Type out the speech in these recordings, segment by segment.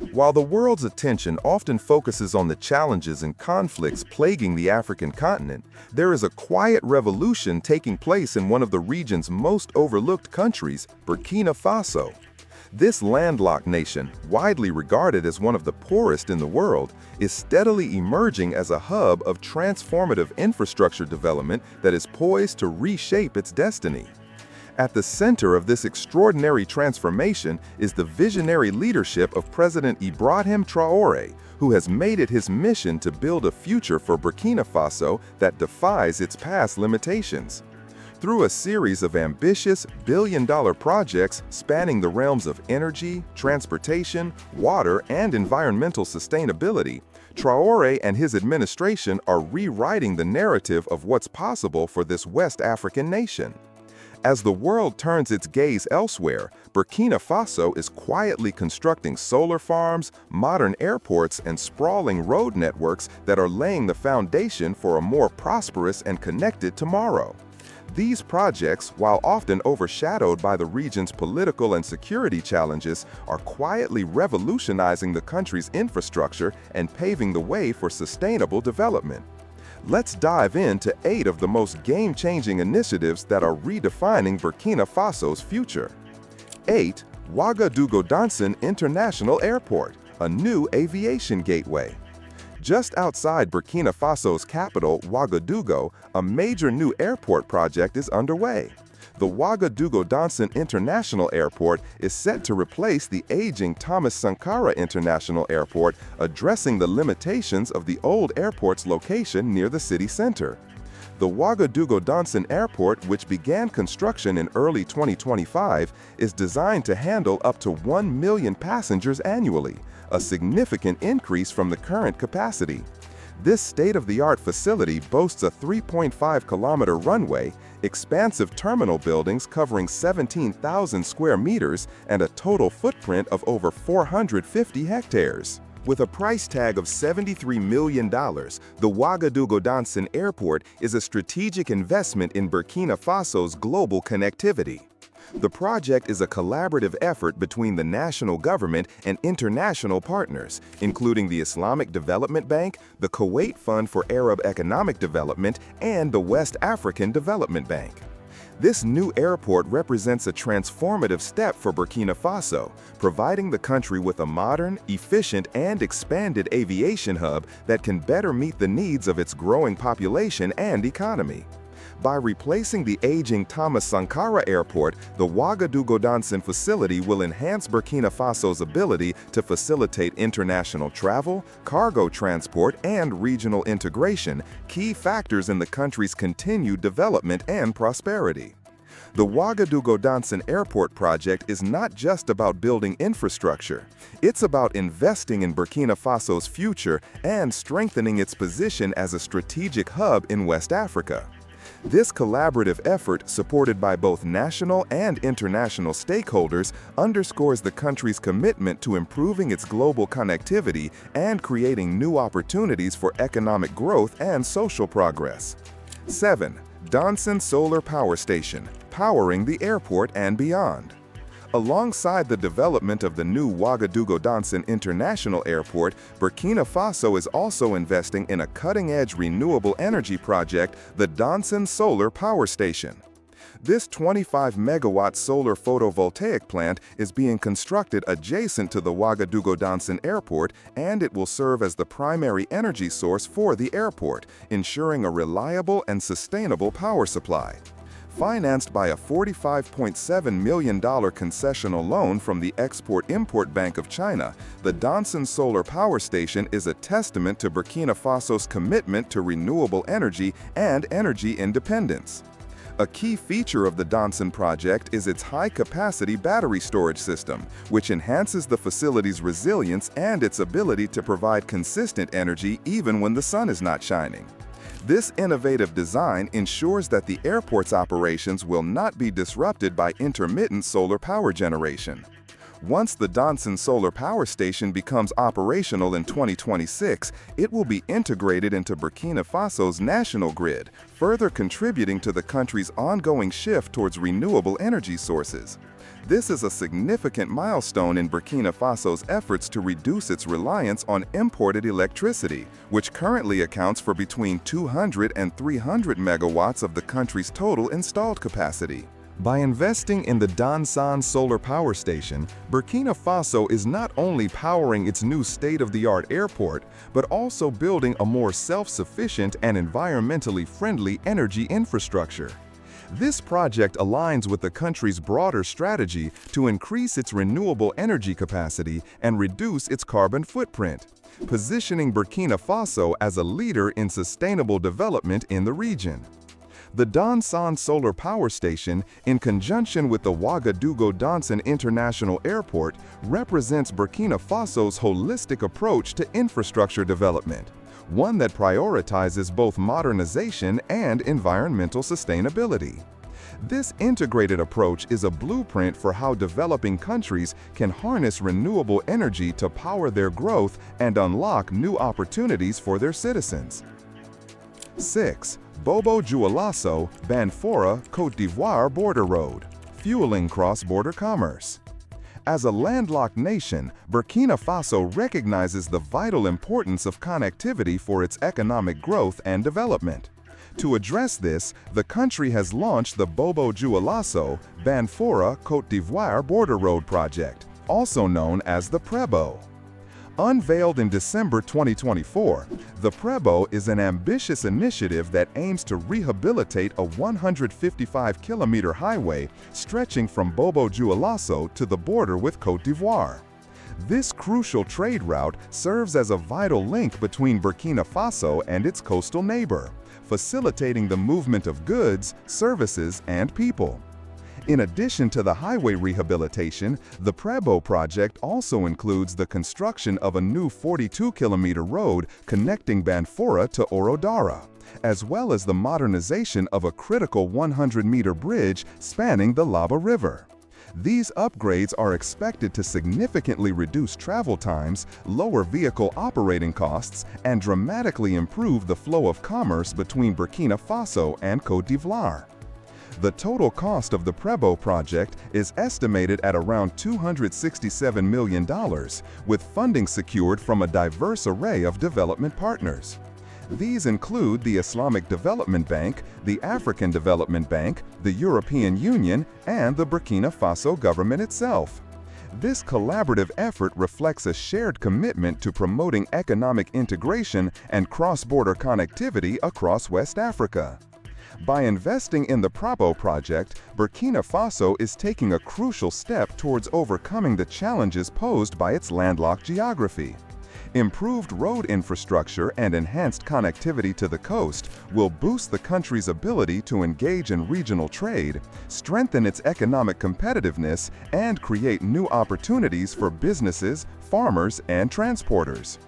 While the world's attention often focuses on the challenges and conflicts plaguing the African continent, there is a quiet revolution taking place in one of the region's most overlooked countries, Burkina Faso. This landlocked nation, widely regarded as one of the poorest in the world, is steadily emerging as a hub of transformative infrastructure development that is poised to reshape its destiny. At the center of this extraordinary transformation is the visionary leadership of President Ibrahim Traore, who has made it his mission to build a future for Burkina Faso that defies its past limitations. Through a series of ambitious billion-dollar projects spanning the realms of energy, transportation, water, and environmental sustainability, Traore and his administration are rewriting the narrative of what's possible for this West African nation. As the world turns its gaze elsewhere, Burkina Faso is quietly constructing solar farms, modern airports, and sprawling road networks that are laying the foundation for a more prosperous and connected tomorrow. These projects, while often overshadowed by the region's political and security challenges, are quietly revolutionizing the country's infrastructure and paving the way for sustainable development. Let's dive into 8 of the most game-changing initiatives that are redefining Burkina Faso's future. 8. Wagadugo Dansen International Airport, a new aviation gateway. Just outside Burkina Faso's capital, Wagadugo, a major new airport project is underway. The Wagadugo Dansen International Airport is set to replace the aging Thomas Sankara International Airport, addressing the limitations of the old airport's location near the city center. The Wagadugo Dansen Airport, which began construction in early 2025, is designed to handle up to 1 million passengers annually, a significant increase from the current capacity. This state-of-the-art facility boasts a 3.5-kilometer runway, expansive terminal buildings covering 17,000 square meters, and a total footprint of over 450 hectares. With a price tag of $73 million, the Wagadugo Dansen Airport is a strategic investment in Burkina Faso's global connectivity. The project is a collaborative effort between the national government and international partners, including the Islamic Development Bank, the Kuwait Fund for Arab Economic Development, and the West African Development Bank. This new airport represents a transformative step for Burkina Faso, providing the country with a modern, efficient, and expanded aviation hub that can better meet the needs of its growing population and economy. By replacing the aging Thomas Sankara Airport, the Wagadugo Dansen facility will enhance Burkina Faso's ability to facilitate international travel, cargo transport, and regional integration, key factors in the country's continued development and prosperity. The Wagadugo Dansen Airport project is not just about building infrastructure. It's about investing in Burkina Faso's future and strengthening its position as a strategic hub in West Africa. This collaborative effort, supported by both national and international stakeholders, underscores the country's commitment to improving its global connectivity and creating new opportunities for economic growth and social progress. 7. Dansen Solar Power Station, powering the airport and beyond. Alongside the development of the new Wagadugo Dansen International Airport, Burkina Faso is also investing in a cutting-edge renewable energy project, the Dansen Solar Power Station. This 25-megawatt solar photovoltaic plant is being constructed adjacent to the Wagadugo Dansen Airport, and it will serve as the primary energy source for the airport, ensuring a reliable and sustainable power supply. Financed by a $45.7 million concessional loan from the Export-Import Bank of China, the Dansen Solar Power Station is a testament to Burkina Faso's commitment to renewable energy and energy independence. A key feature of the Dansen project is its high-capacity battery storage system, which enhances the facility's resilience and its ability to provide consistent energy even when the sun is not shining. This innovative design ensures that the airport's operations will not be disrupted by intermittent solar power generation. Once the Dansen solar power station becomes operational in 2026, it will be integrated into Burkina Faso's national grid, further contributing to the country's ongoing shift towards renewable energy sources. This is a significant milestone in Burkina Faso's efforts to reduce its reliance on imported electricity, which currently accounts for between 200 and 300 megawatts of the country's total installed capacity. By investing in the Dansen solar power station, Burkina Faso is not only powering its new state-of-the-art airport, but also building a more self-sufficient and environmentally friendly energy infrastructure. This project aligns with the country's broader strategy to increase its renewable energy capacity and reduce its carbon footprint, positioning Burkina Faso as a leader in sustainable development in the region. The Dansen solar power station, in conjunction with the Wagadugo Dansen International Airport, represents Burkina Faso's holistic approach to infrastructure development, one that prioritizes both modernization and environmental sustainability. This integrated approach is a blueprint for how developing countries can harness renewable energy to power their growth and unlock new opportunities for their citizens. 6. Bobo-Dioulasso, Banfora, Côte d'Ivoire border road, fueling cross-border commerce. As a landlocked nation, Burkina Faso recognizes the vital importance of connectivity for its economic growth and development. To address this, the country has launched the Bobo-Dioulasso, Banfora, Côte d'Ivoire border road project, also known as the PREBO. Unveiled in December 2024, the PREBO is an ambitious initiative that aims to rehabilitate a 155-kilometer highway stretching from Bobo-Dioulasso to the border with Côte d'Ivoire. This crucial trade route serves as a vital link between Burkina Faso and its coastal neighbor, facilitating the movement of goods, services, and people. In addition to the highway rehabilitation, the PREBO project also includes the construction of a new 42-kilometer road connecting Banfora to Orodara, as well as the modernization of a critical 100-meter bridge spanning the Laba River. These upgrades are expected to significantly reduce travel times, lower vehicle operating costs, and dramatically improve the flow of commerce between Burkina Faso and Côte d'Ivoire. The total cost of the PREBO project is estimated at around $267 million, with funding secured from a diverse array of development partners. These include the Islamic Development Bank, the African Development Bank, the European Union, and the Burkina Faso government itself. This collaborative effort reflects a shared commitment to promoting economic integration and cross-border connectivity across West Africa. By investing in the PREBO project, Burkina Faso is taking a crucial step towards overcoming the challenges posed by its landlocked geography. Improved road infrastructure and enhanced connectivity to the coast will boost the country's ability to engage in regional trade, strengthen its economic competitiveness, and create new opportunities for businesses, farmers, and transporters.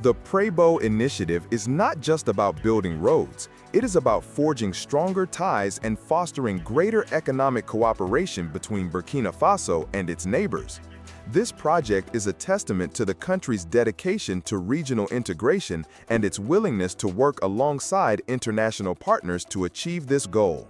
The PREBO initiative is not just about building roads. It is about forging stronger ties and fostering greater economic cooperation between Burkina Faso and its neighbors. This project is a testament to the country's dedication to regional integration and its willingness to work alongside international partners to achieve this goal.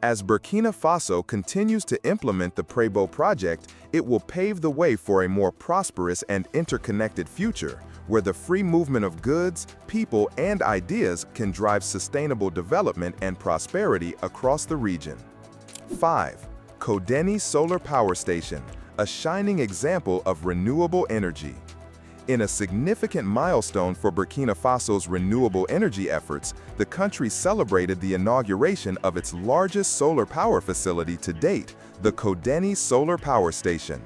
As Burkina Faso continues to implement the PREBO project, it will pave the way for a more prosperous and interconnected future, where the free movement of goods, people, and ideas can drive sustainable development and prosperity across the region. 5. Kodeni Solar Power Station, a shining example of renewable energy. In a significant milestone for Burkina Faso's renewable energy efforts, the country celebrated the inauguration of its largest solar power facility to date, the Kodeni Solar Power Station.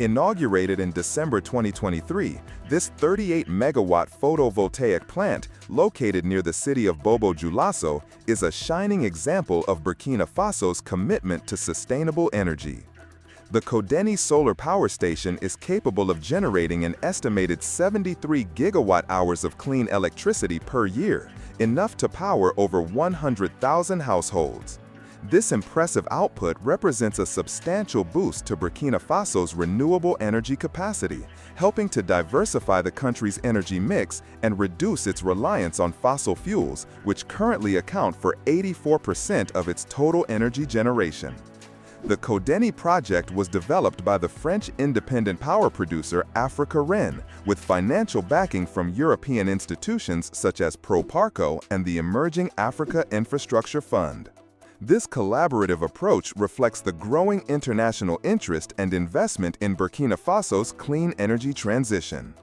Inaugurated in December 2023, this 38-megawatt photovoltaic plant, located near the city of Bobo-Dioulasso, is a shining example of Burkina Faso's commitment to sustainable energy. The Kodeni Solar Power Station is capable of generating an estimated 73 gigawatt-hours of clean electricity per year, enough to power over 100,000 households. This impressive output represents a substantial boost to Burkina Faso's renewable energy capacity, helping to diversify the country's energy mix and reduce its reliance on fossil fuels, which currently account for 84% of its total energy generation. The Kodeni project was developed by the French independent power producer Africa Ren, with financial backing from European institutions such as Proparco and the Emerging Africa Infrastructure Fund. This collaborative approach reflects the growing international interest and investment in Burkina Faso's clean energy transition.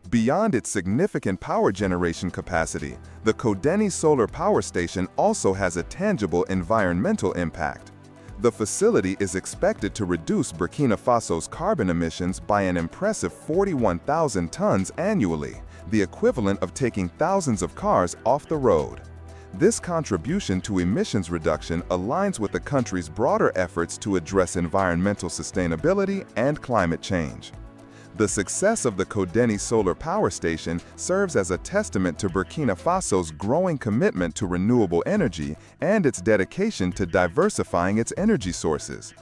Beyond its significant power generation capacity, the Kodeni solar power station also has a tangible environmental impact. The facility is expected to reduce Burkina Faso's carbon emissions by an impressive 41,000 tons annually, the equivalent of taking thousands of cars off the road. This contribution to emissions reduction aligns with the country's broader efforts to address environmental sustainability and climate change. The success of the Kodeni solar power station serves as a testament to Burkina Faso's growing commitment to renewable energy and its dedication to diversifying its energy sources.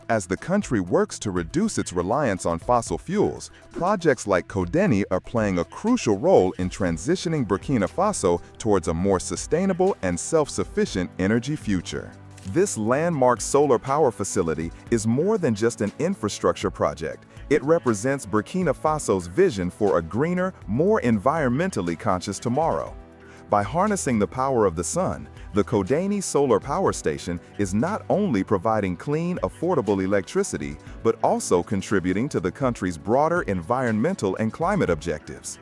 As the country works to reduce its reliance on fossil fuels, projects like Kodeni are playing a crucial role in transitioning Burkina Faso towards a more sustainable and self-sufficient energy future. This landmark solar power facility is more than just an infrastructure project. It represents Burkina Faso's vision for a greener, more environmentally conscious tomorrow. By harnessing the power of the sun, the Kodeni solar power station is not only providing clean, affordable electricity, but also contributing to the country's broader environmental and climate objectives.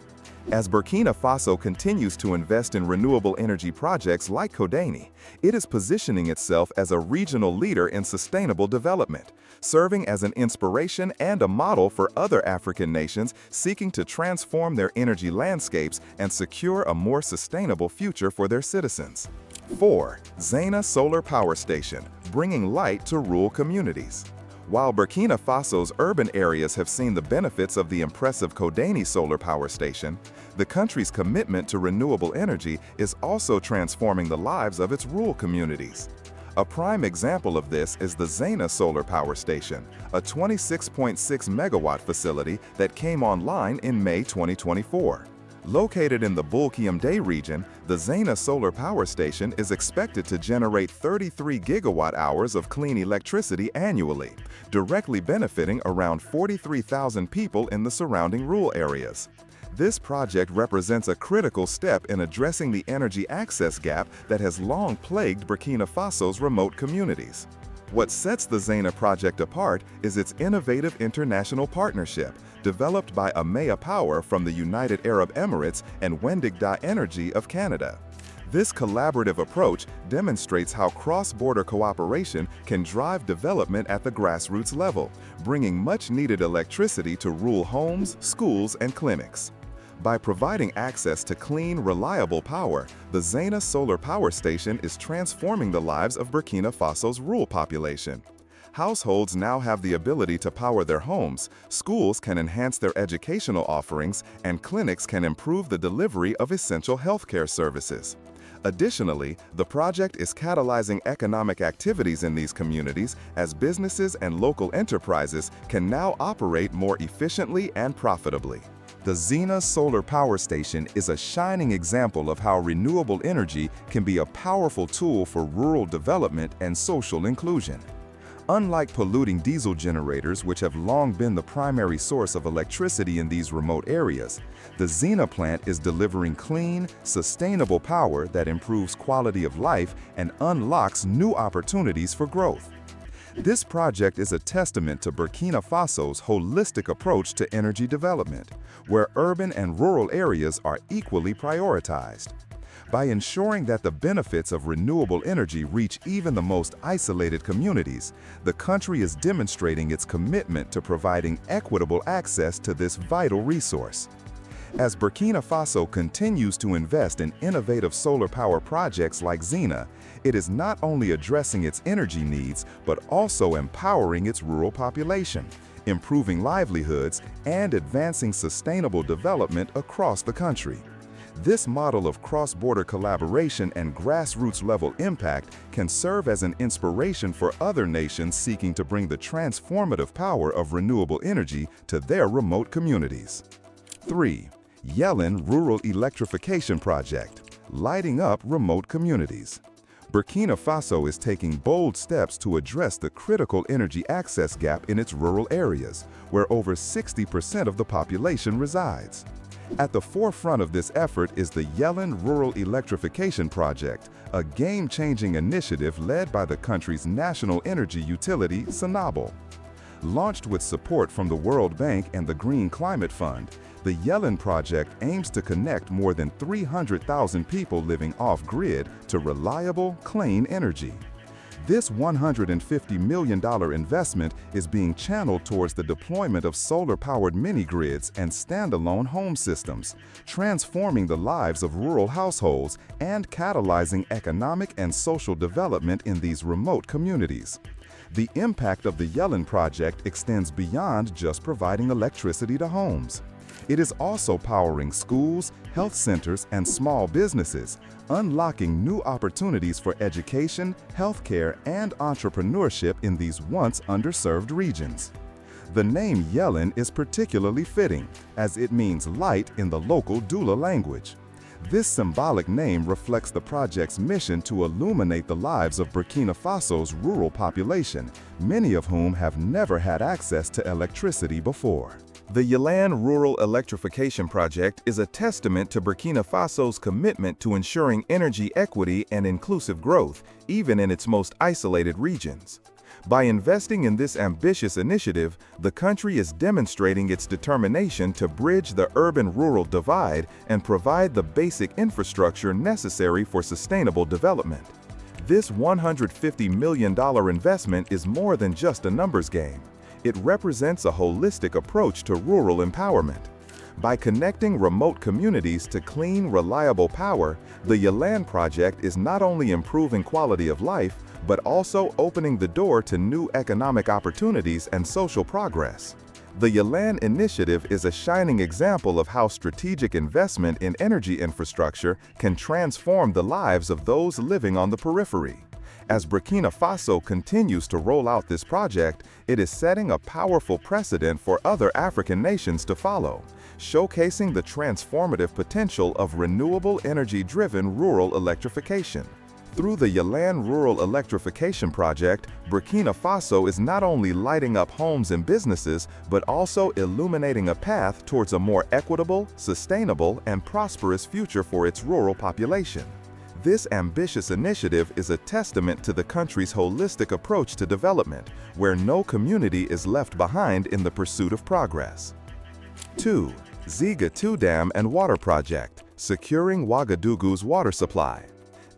As Burkina Faso continues to invest in renewable energy projects like Kodeni, it is positioning itself as a regional leader in sustainable development, serving as an inspiration and a model for other African nations seeking to transform their energy landscapes and secure a more sustainable future for their citizens. 4. Zena Solar Power Station, bringing light to rural communities. While Burkina Faso's urban areas have seen the benefits of the impressive Kodeni solar power station, the country's commitment to renewable energy is also transforming the lives of its rural communities. A prime example of this is the Zena solar power station, a 26.6 megawatt facility that came online in May 2024. Located in the Bulkiam-Day region, the Zena solar power station is expected to generate 33 gigawatt-hours of clean electricity annually, directly benefiting around 43,000 people in the surrounding rural areas. This project represents a critical step in addressing the energy access gap that has long plagued Burkina Faso's remote communities. What sets the Zena project apart is its innovative international partnership, developed by Amea Power from the United Arab Emirates and Wendigda Energy of Canada. This collaborative approach demonstrates how cross-border cooperation can drive development at the grassroots level, bringing much-needed electricity to rural homes, schools, and clinics. By providing access to clean, reliable power, the Zena Solar Power Station is transforming the lives of Burkina Faso's rural population. Households now have the ability to power their homes, schools can enhance their educational offerings, and clinics can improve the delivery of essential healthcare services. Additionally, the project is catalyzing economic activities in these communities as businesses and local enterprises can now operate more efficiently and profitably. The Zena Solar Power Station is a shining example of how renewable energy can be a powerful tool for rural development and social inclusion. Unlike polluting diesel generators, which have long been the primary source of electricity in these remote areas, the Zena plant is delivering clean, sustainable power that improves quality of life and unlocks new opportunities for growth. This project is a testament to Burkina Faso's holistic approach to energy development, where urban and rural areas are equally prioritized. By ensuring that the benefits of renewable energy reach even the most isolated communities, the country is demonstrating its commitment to providing equitable access to this vital resource. As Burkina Faso continues to invest in innovative solar power projects like Zena, it is not only addressing its energy needs, but also empowering its rural population, improving livelihoods, and advancing sustainable development across the country. This model of cross-border collaboration and grassroots-level impact can serve as an inspiration for other nations seeking to bring the transformative power of renewable energy to their remote communities. 3. Yalan Rural Electrification Project, lighting up remote communities. Burkina Faso is taking bold steps to address the critical energy access gap in its rural areas, where over 60% of the population resides. At the forefront of this effort is the Yalan Rural Electrification Project, a game-changing initiative led by the country's national energy utility, Zena. Launched with support from the World Bank and the Green Climate Fund, the Yalan project aims to connect more than 300,000 people living off-grid to reliable, clean energy. This $150 million investment is being channeled towards the deployment of solar-powered mini-grids and standalone home systems, transforming the lives of rural households and catalyzing economic and social development in these remote communities. The impact of the Yalan project extends beyond just providing electricity to homes. It is also powering schools, health centers, and small businesses, unlocking new opportunities for education, healthcare, and entrepreneurship in these once underserved regions. The name Yalan is particularly fitting, as it means light in the local Dula language. This symbolic name reflects the project's mission to illuminate the lives of Burkina Faso's rural population, many of whom have never had access to electricity before. The Yalan Rural Electrification Project is a testament to Burkina Faso's commitment to ensuring energy equity and inclusive growth, even in its most isolated regions. By investing in this ambitious initiative, the country is demonstrating its determination to bridge the urban-rural divide and provide the basic infrastructure necessary for sustainable development. This $150 million investment is more than just a numbers game. It represents a holistic approach to rural empowerment. By connecting remote communities to clean, reliable power, the Yalan project is not only improving quality of life, but also opening the door to new economic opportunities and social progress. The Yalan initiative is a shining example of how strategic investment in energy infrastructure can transform the lives of those living on the periphery. As Burkina Faso continues to roll out this project, it is setting a powerful precedent for other African nations to follow, showcasing the transformative potential of renewable energy-driven rural electrification. Through the Yalan Rural Electrification Project, Burkina Faso is not only lighting up homes and businesses, but also illuminating a path towards a more equitable, sustainable, and prosperous future for its rural population. This ambitious initiative is a testament to the country's holistic approach to development, where no community is left behind in the pursuit of progress. 2. Ziga 2 Dam and Water Project, securing Wagadugu's water supply.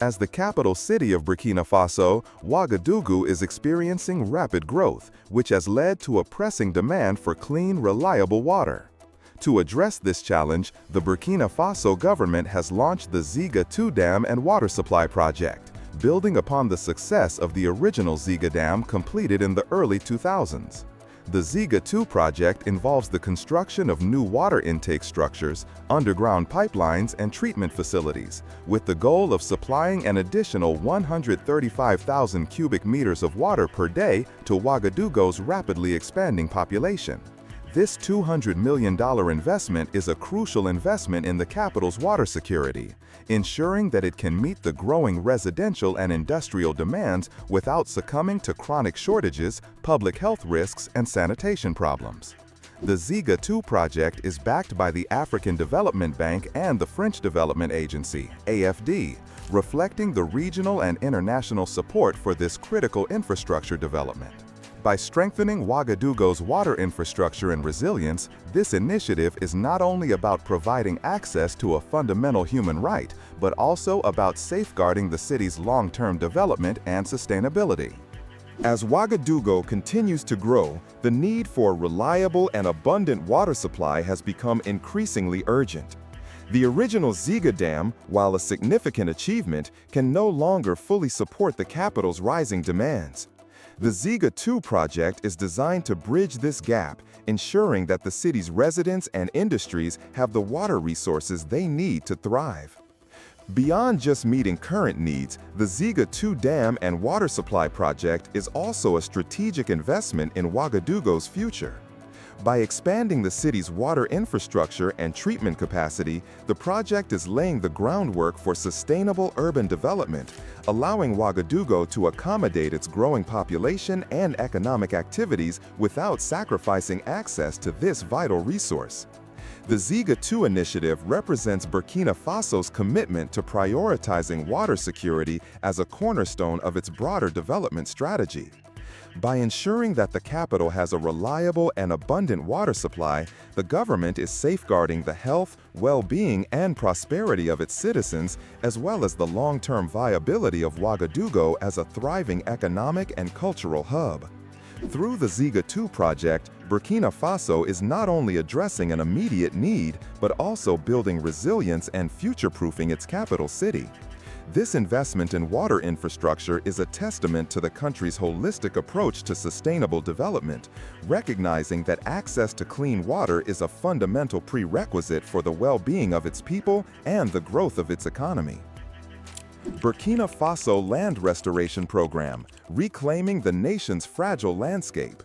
As the capital city of Burkina Faso, Wagadugu is experiencing rapid growth, which has led to a pressing demand for clean, reliable water. To address this challenge, the Burkina Faso government has launched the Ziga 2 Dam and Water Supply Project, building upon the success of the original Ziga Dam completed in the early 2000s. The Ziga 2 project involves the construction of new water intake structures, underground pipelines, and treatment facilities, with the goal of supplying an additional 135,000 cubic meters of water per day to Wagadugo's rapidly expanding population. This $200 million investment is a crucial investment in the capital's water security, ensuring that it can meet the growing residential and industrial demands without succumbing to chronic shortages, public health risks, and sanitation problems. The Ziga 2 project is backed by the African Development Bank and the French Development Agency, AFD, reflecting the regional and international support for this critical infrastructure development. By strengthening Wagadugo's water infrastructure and resilience, this initiative is not only about providing access to a fundamental human right, but also about safeguarding the city's long-term development and sustainability. As Wagadugo continues to grow, the need for a reliable and abundant water supply has become increasingly urgent. The original Ziga Dam, while a significant achievement, can no longer fully support the capital's rising demands. The Ziga 2 project is designed to bridge this gap, ensuring that the city's residents and industries have the water resources they need to thrive. Beyond just meeting current needs, the Ziga 2 dam and water supply project is also a strategic investment in Wagadugo's future. By expanding the city's water infrastructure and treatment capacity, the project is laying the groundwork for sustainable urban development, allowing Wagadugo to accommodate its growing population and economic activities without sacrificing access to this vital resource. The Ziga 2 initiative represents Burkina Faso's commitment to prioritizing water security as a cornerstone of its broader development strategy. By ensuring that the capital has a reliable and abundant water supply, the government is safeguarding the health, well-being, and prosperity of its citizens, as well as the long-term viability of Wagadugo as a thriving economic and cultural hub. Through the Ziga 2 project, Burkina Faso is not only addressing an immediate need, but also building resilience and future-proofing its capital city. This investment in water infrastructure is a testament to the country's holistic approach to sustainable development, recognizing that access to clean water is a fundamental prerequisite for the well-being of its people and the growth of its economy. Burkina Faso Land Restoration Program, reclaiming the nation's fragile landscape.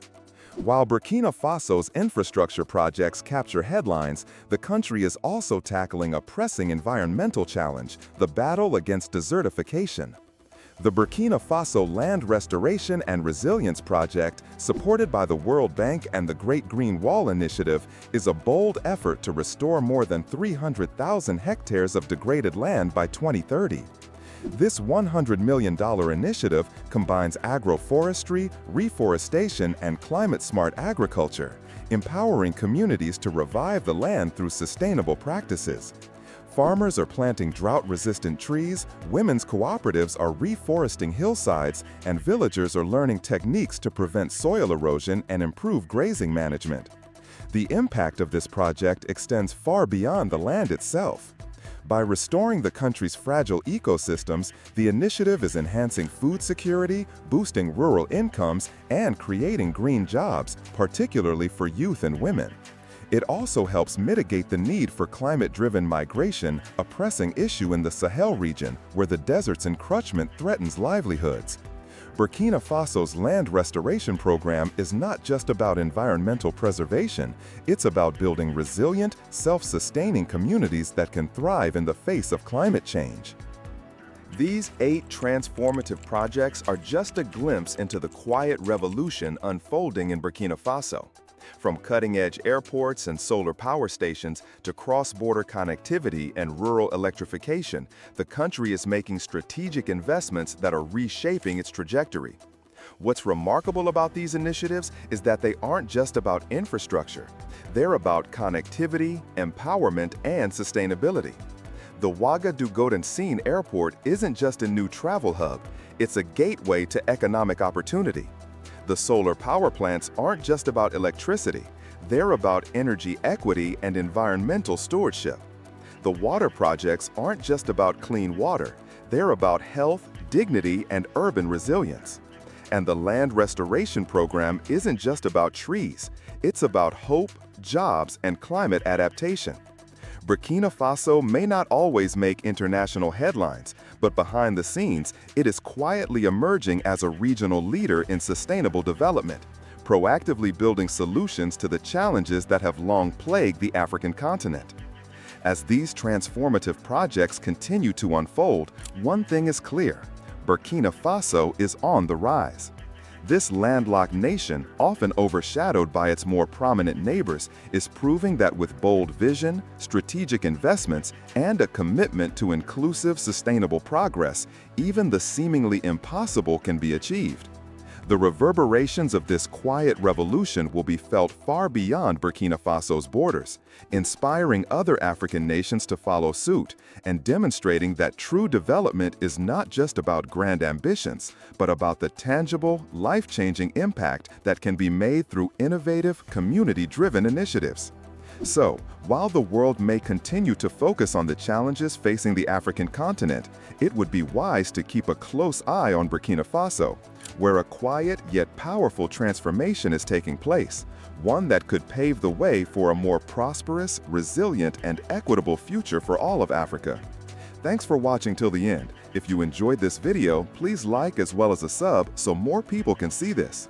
While Burkina Faso's infrastructure projects capture headlines, the country is also tackling a pressing environmental challenge, the battle against desertification. The Burkina Faso Land Restoration and Resilience Project, supported by the World Bank and the Great Green Wall Initiative, is a bold effort to restore more than 300,000 hectares of degraded land by 2030. This $100 million initiative combines agroforestry, reforestation, and climate-smart agriculture, empowering communities to revive the land through sustainable practices. Farmers are planting drought-resistant trees, women's cooperatives are reforesting hillsides, and villagers are learning techniques to prevent soil erosion and improve grazing management. The impact of this project extends far beyond the land itself. By restoring the country's fragile ecosystems, the initiative is enhancing food security, boosting rural incomes, and creating green jobs, particularly for youth and women. It also helps mitigate the need for climate-driven migration, a pressing issue in the Sahel region, where the desert's encroachment threatens livelihoods. Burkina Faso's land restoration program is not just about environmental preservation, it's about building resilient, self-sustaining communities that can thrive in the face of climate change. These 8 transformative projects are just a glimpse into the quiet revolution unfolding in Burkina Faso. From cutting-edge airports and solar power stations to cross-border connectivity and rural electrification, the country is making strategic investments that are reshaping its trajectory. What's remarkable about these initiatives is that they aren't just about infrastructure. They're about connectivity, empowerment, and sustainability. The Wagadugo Dansen Airport isn't just a new travel hub, it's a gateway to economic opportunity. The solar power plants aren't just about electricity, they're about energy equity and environmental stewardship. The water projects aren't just about clean water, they're about health, dignity, and urban resilience. And the land restoration program isn't just about trees, it's about hope, jobs, and climate adaptation. Burkina Faso may not always make international headlines, but behind the scenes, it is quietly emerging as a regional leader in sustainable development, proactively building solutions to the challenges that have long plagued the African continent. As these transformative projects continue to unfold, one thing is clear: Burkina Faso is on the rise. This landlocked nation, often overshadowed by its more prominent neighbors, is proving that with bold vision, strategic investments, and a commitment to inclusive, sustainable progress, even the seemingly impossible can be achieved. The reverberations of this quiet revolution will be felt far beyond Burkina Faso's borders, inspiring other African nations to follow suit and demonstrating that true development is not just about grand ambitions, but about the tangible, life-changing impact that can be made through innovative, community-driven initiatives. So, while the world may continue to focus on the challenges facing the African continent, it would be wise to keep a close eye on Burkina Faso, where a quiet yet powerful transformation is taking place, one that could pave the way for a more prosperous, resilient, and equitable future for all of Africa. Thanks for watching till the end. If you enjoyed this video, please like as well as a sub so more people can see this.